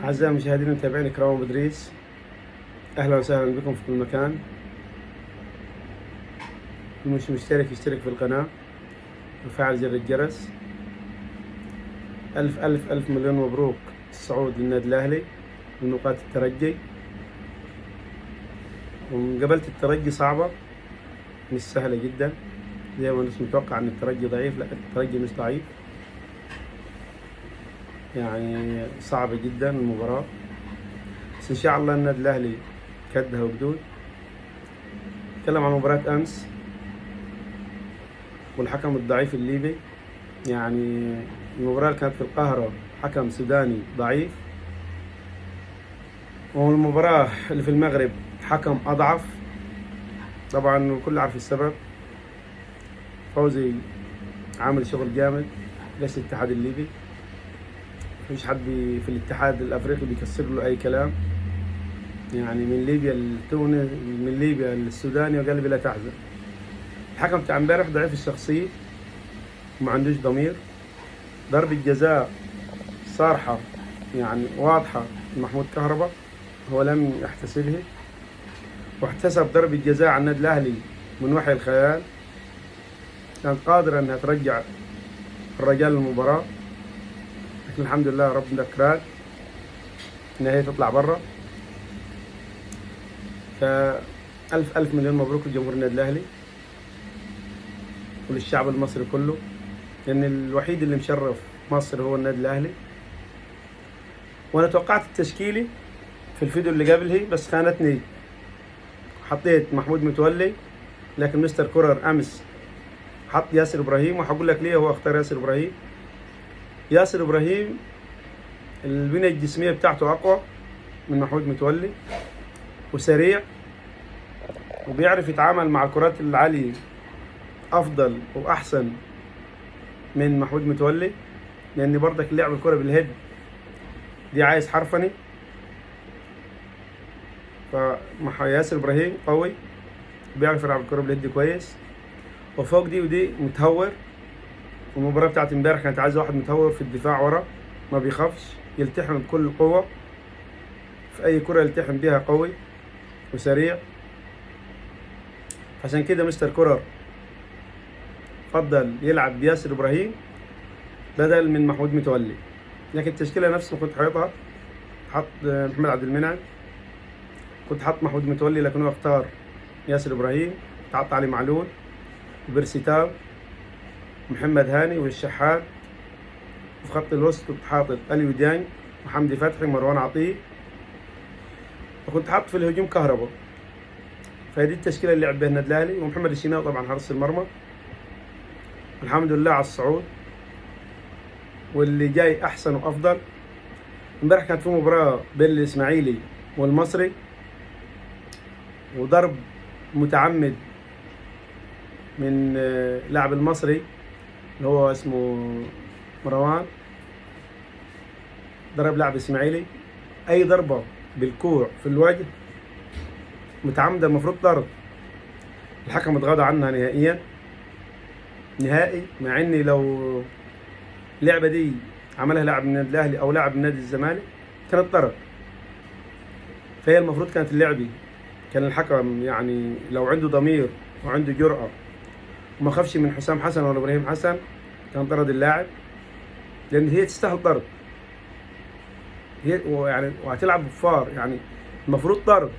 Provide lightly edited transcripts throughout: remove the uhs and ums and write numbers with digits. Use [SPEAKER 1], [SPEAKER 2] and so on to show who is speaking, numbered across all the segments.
[SPEAKER 1] أعزائي المشاهدين المتابعين الكرام أبو إدريس، أهلا وسهلا بكم في كل مكان. مش مشترك يشترك في القناة وفعل زر الجرس. ألف ألف ألف مليون مبروك الصعود للنادي الأهلي من نقاط الترجي. ومقابلة الترجي صعبة، مش سهلة جدا زي ما الناس متوقع أن الترجي ضعيف. لا، الترجي مش ضعيف، يعني صعبة جدا المباراة، بس إن شاء الله النادي الأهلي كدها وجدود. نتكلم عن مباراة أمس والحكم الضعيف الليبي. يعني المباراة اللي كانت في القاهرة حكم سوداني ضعيف، والمباراة اللي في المغرب حكم أضعف. طبعا الكل عارف السبب. فوزي عامل شغل جامد، ليش الاتحاد الليبي مفيش حد في الاتحاد الأفريقي بيكسر له أي كلام. يعني من ليبيا لتونس، من ليبيا للسوداني وقلبي لا تحزن. الحكم بتاع امبارح ضعيف الشخصية وما عندوش ضمير. ضربة جزاء صارحة يعني واضحة محمود كهربا، هو لم يحتسبها، واحتسب ضربة جزاء على النادي الأهلي من وحي الخيال. كانت قادرة أنها ترجع الرجال المباراة، لكن الحمد لله ربنا كراد إنها هي تطلع برا. فألف ألف مليون مبروك لجمهور النادي الأهلي وللشعب المصري كله، لأن الوحيد اللي مشرف مصر هو النادي الأهلي. وأنا توقعت التشكيلي في الفيديو اللي قبله بس خانتني، حطيت محمود متولي، لكن مستر كورر أمس حط ياسر إبراهيم، وحقول لك ليه هو اختار ياسر إبراهيم. ياسر إبراهيم البنية الجسمية بتاعته أقوى من محمود متولي، وسريع، وبيعرف يتعامل مع الكرات العالية أفضل وأحسن من محمود متولي، لأن برضك لعب الكرة بالهيد دي عايز حرفني. ياسر إبراهيم قوي، بيعرف يلعب الكرة بالهيد كويس، وفوق دي ودي متهور. والمباراة بتاعت امبارح كانت عايزة واحد متهور في الدفاع ورا، ما بيخافش، يلتحم بكل قوة في أي كرة يلتحم بيها، قوي وسريع. عشان كده مستر كورر فضل يلعب بياسر إبراهيم بدل من محمود متولي. لكن التشكيلة نفسها كنت حاططها، حط محمد عبد المنعم، كنت حط محمود متولي، لكن هو اختار ياسر إبراهيم. حط علي معلول وبرسيتاو محمد هاني والشحات، وفي خط الوسط كنت حاطط اليو ديانج وحمدي فتحي ومروان عطيه، وكنت حاط في الهجوم كهربا. فهذه التشكيله اللي لعب بها النادي الاهلي، ومحمد الشناوي طبعا حارس المرمى. الحمد لله على الصعود، واللي جاي احسن وافضل. امبارح كانت في مباراه بين الاسماعيلي والمصري، وضرب متعمد من لاعب المصري اللي هو اسمه مروان، ضرب لاعب اسماعيلي. اي ضربه بالكوع في الوجه متعمده المفروض ضرب. الحكم اتغاضى عنها نهائيا، نهائي، مع اني لو اللعبه دي عملها لاعب من النادي الاهلي او لاعب من نادي الزمالك كانت طرد. فهي المفروض كانت اللعبه، كان الحكم يعني لو عنده ضمير وعنده جرأة وما خافش من حسام حسن ولا ابراهيم حسن كان طرد اللاعب، لان هي تستاهل طرد. هي يعني وهتلعب بفار، يعني المفروض طرد.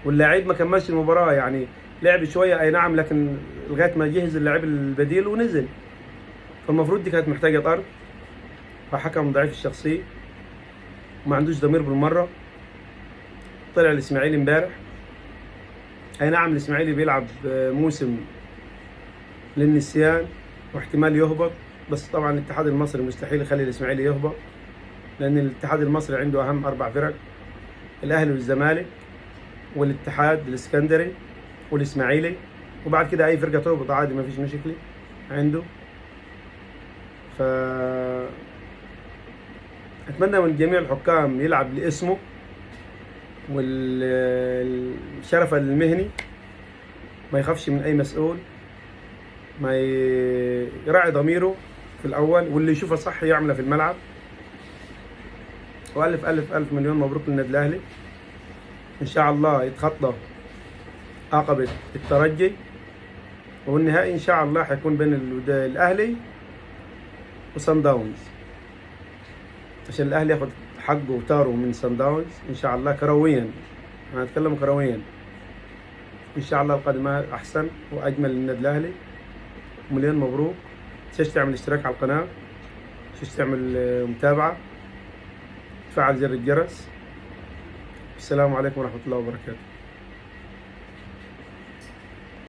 [SPEAKER 1] واللاعب ما كملش المباراه، يعني لعب شويه اي نعم، لكن لغايه ما جهز اللاعب البديل ونزل، فالمفروض دي كانت محتاجه طرد. فحكم ضعيف الشخصيه وما عندوش ضمير بالمره. طلع الاسماعيلي امبارح، اي نعم الاسماعيلي بيلعب موسم للنسيان واحتمال يهبط، بس طبعا الاتحاد المصري مستحيل يخلي الاسماعيلي يهبط، لان الاتحاد المصري عنده اهم 4 فرق: الاهلي والزمالك والاتحاد الاسكندري والاسماعيلي، وبعد كده اي فرقه تهبط عادي ما فيش مشكله عنده. ف اتمنى من جميع الحكام يلعب لاسمه والشرف المهني، ما يخافش من اي مسؤول، ما يراعي ضميره في الاول، واللي يشوفه صح يعمله في الملعب. والف الف الف مليون مبروك للنادي الاهلي. ان شاء الله يتخطى عقبة الترجي، والنهائي ان شاء الله حيكون بين الاهلي وصن داونز، عشان الاهلي ياخد حقه وتاره من صن داونز ان شاء الله كرويا. انا اتكلم كرويا. ان شاء الله القادمة احسن واجمل للنادي الاهلي. مليون مبروك. تنساش تعمل اشتراك على القناة، تنساش تعمل متابعة، تفعل زر الجرس. السلام عليكم ورحمة الله وبركاته.